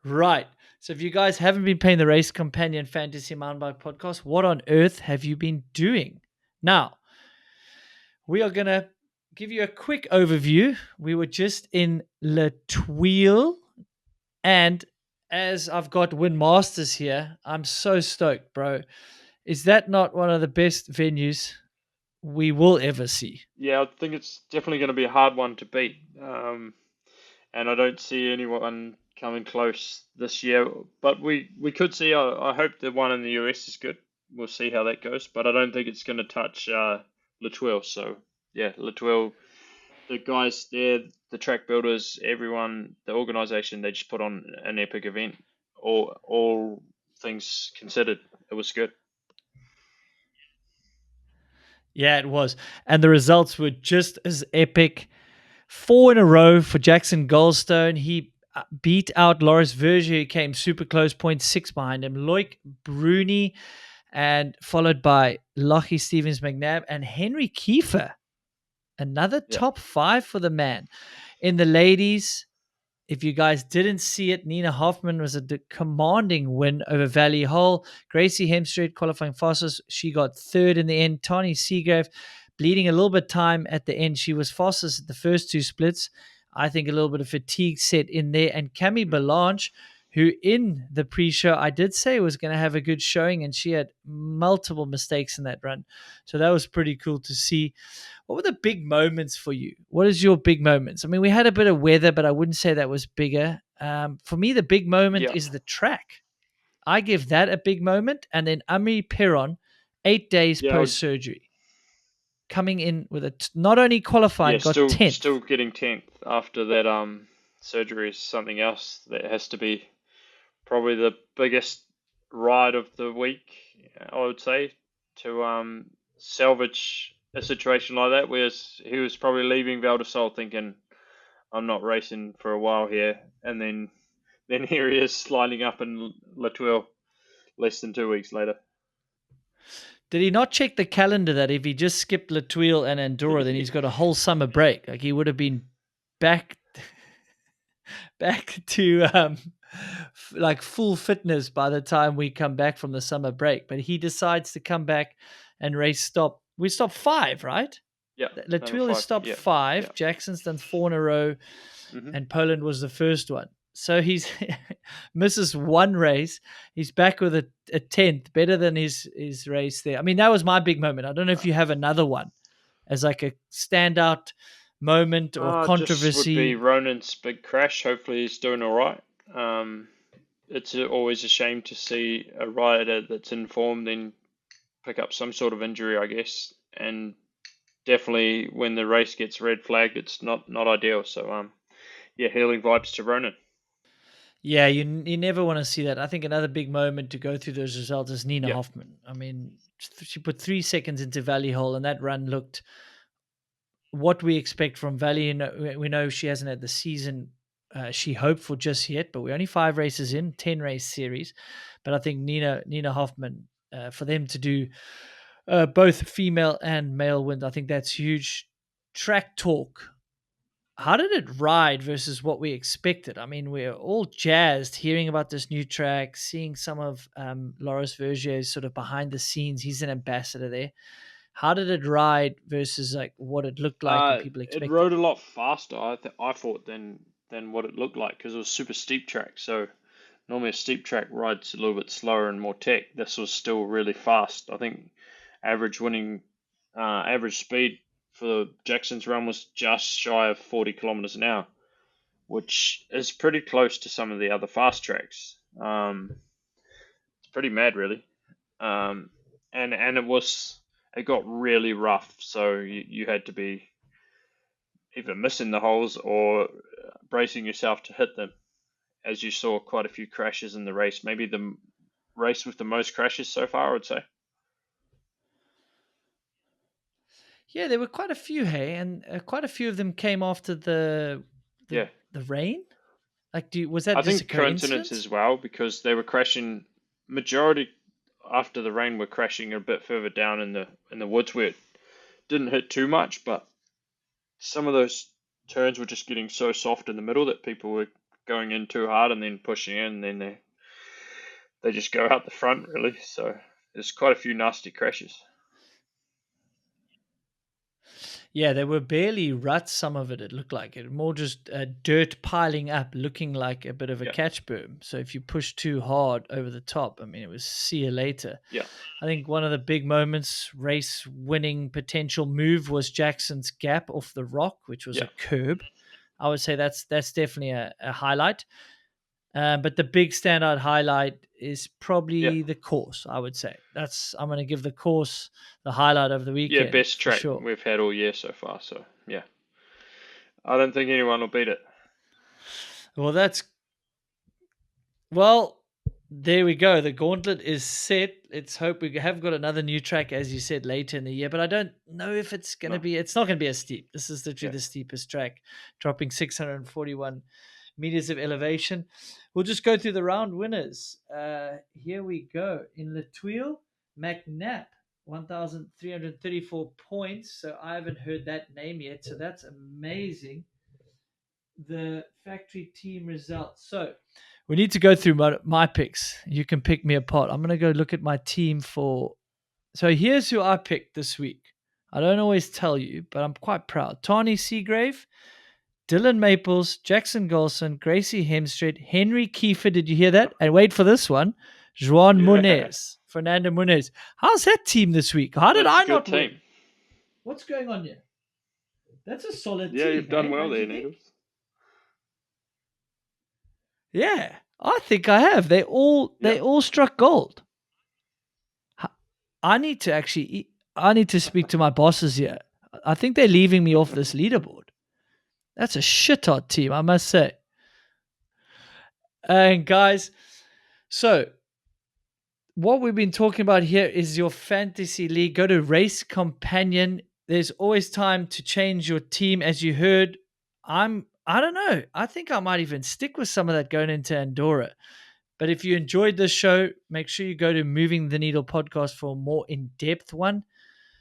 Right. So if you guys haven't been playing the Race Companion Fantasy Mountain Bike podcast, what on earth have you been doing? Now, we are going to give you a quick overview. We were just in Le Thuile, and as I've got Win Masters here, I'm so stoked, bro. Is that not one of the best venues we will ever see? Yeah, I think it's definitely going to be a hard one to beat. And I don't see anyone coming close this year. But we could see. I hope the one in the US is good. We'll see how that goes. But I don't think it's going to touch Latuelle. So yeah, Latuelle, the guys there, the track builders, everyone, the organisation, they just put on an epic event. All things considered, it was good. Yeah, it was. And the results were just as epic. 4 in a row for Jackson Goldstone. He beat out Loris Vergier, who came super close, 0.6 behind him. Loic Bruni, and followed by Lockie Stevens McNabb and Henry Kiefer. Another Yeah. top 5 for the man. In the ladies, if you guys didn't see it, Nina Hoffman was a commanding win over Valley Hole. Gracie Hemstreet qualifying fastest. She got third in the end. Tani Seagrave bleeding a little bit of time at the end. She was fastest at the first two splits. I think a little bit of fatigue set in there. And Cami Belange, who in the pre-show I did say was going to have a good showing, and she had multiple mistakes in that run. So that was pretty cool to see. What were the big moments for you? What is your big moments? I mean, we had a bit of weather, but I wouldn't say that was bigger. For me, the big moment Yeah. is the track. I give that a big moment. And then Ami Perron, 8 days Yeah. post surgery, coming in with not only Yeah, qualifying, got still 10th. getting 10th after that surgery is something else that has to be probably the biggest ride of the week, I would say, to salvage a situation like that. Whereas he was probably leaving Val di Sol thinking, I'm not racing for a while here, and then here he is lining up in Latuelle less than 2 weeks later. Did he not check the calendar that if he just skipped Latuile and Andorra, then he's got a whole summer break? Like he would have been back back to like full fitness by the time we come back from the summer break. But he decides to come back and race stop. We stopped 5, right? Yeah, number Latuile has five. stopped Yeah, 5. yeah. Jackson's done 4 in a row, hmm and Poland was the first one. So he's misses one race. He's back with a 10th, better than his race there. I mean, that was my big moment. I don't know if you have another one as like a standout moment or Just would be controversy. Ronan's big crash. Hopefully he's doing all right. It's always a shame to see a rider that's in form then pick up some sort of injury, I guess. And definitely when the race gets red flagged, it's not ideal. So yeah, healing vibes to Ronan. Yeah, you never want to see that. I think another big moment to go through those results is Nina Yeah, Hoffman. I mean, she put 3 seconds into Valley Hole, and that run looked what we expect from Valley. We know she hasn't had the season she hoped for just yet, but we're only 5 races in, 10 race series. But I think Nina Hoffman, for them to do both female and male wins, I think that's huge. Track talk, how did it ride versus what we expected? I mean, we're all jazzed hearing about this new track, seeing some of Loris Vergier's sort of behind the scenes. He's an ambassador there. How did it ride versus like what it looked like and people it expected? rode a lot faster. I thought than what it looked like because it was super steep track. So normally a steep track rides a little bit slower and more tech. This was still really fast. I think average speed for Jackson's run was just shy of 40 kilometers an hour, which is pretty close to some of the other fast tracks. It's pretty mad, really. Um, and it got really rough, so you had to be either missing the holes or bracing yourself to hit them. As you saw, quite a few crashes in the race. Maybe the race with the most crashes so far, I would say. Yeah, there were quite a few, hey, and quite a few of them came after the Yeah, the rain. Like, was that I just a think coincidence coincidence? as well because they were crashing. Majority after the rain were crashing a bit further down in the woods where it didn't hit too much, but some of those turns were just getting so soft in the middle that people were going in too hard and then pushing in, and then they just go out the front really. So there's quite a few nasty crashes. Yeah, there were barely ruts, some of it looked like. It more just dirt piling up, looking like a bit of a Yeah, catch berm. So if you push too hard over the top, I mean, it was see you later. yeah, I think one of the big moments, race winning potential move, was Jackson's gap off the rock, which was yeah, a curb. I would say that's definitely a highlight. But the big standout highlight is yeah, probably the course. I would say I'm going to give the course the highlight of the yeah. weekend Best for track sure. we've had all year so far. So yeah, I don't think anyone will beat it. Well, that's Well, there we go. The gauntlet is set. Let's hope we have got another new track, as you said, later in the year. But I don't know if it's going to No, be. It's not going to be as steep. This is literally yeah, the steepest track, dropping 641 meters of elevation. We'll just go through the round winners. Here we go. In the Thuile, McNabb, 1,334 points. So I haven't heard that name yet. So that's amazing. The factory team results. So we need to go through my picks. You can pick me apart. I'm going to go look at my team for. So here's who I picked this week. I don't always tell you, but I'm quite proud. Tawny Seagrave, Dylan Maples, Jackson Golson, Gracie Hemstreet, Henry Kiefer. Did you hear that? And wait for this one. Juan yeah. Munez, Fernando Munez. How's that team this week? How did That's a I good not win? team. What's going on here? That's a solid Yeah, team, you've done hey? well Don't you there, think? Needles. Yeah, I think I have. Yeah, They all struck gold. I need to actually. I need to speak to my bosses here. I think they're leaving me off this leaderboard. That's a shit hot team, I must say. And guys, so what we've been talking about here is your fantasy league. Go to Race Companion. There's always time to change your team. As you heard, I don't know. I think I might even stick with some of that going into Andorra. But if you enjoyed this show, make sure you go to Moving the Needle podcast for a more in depth one.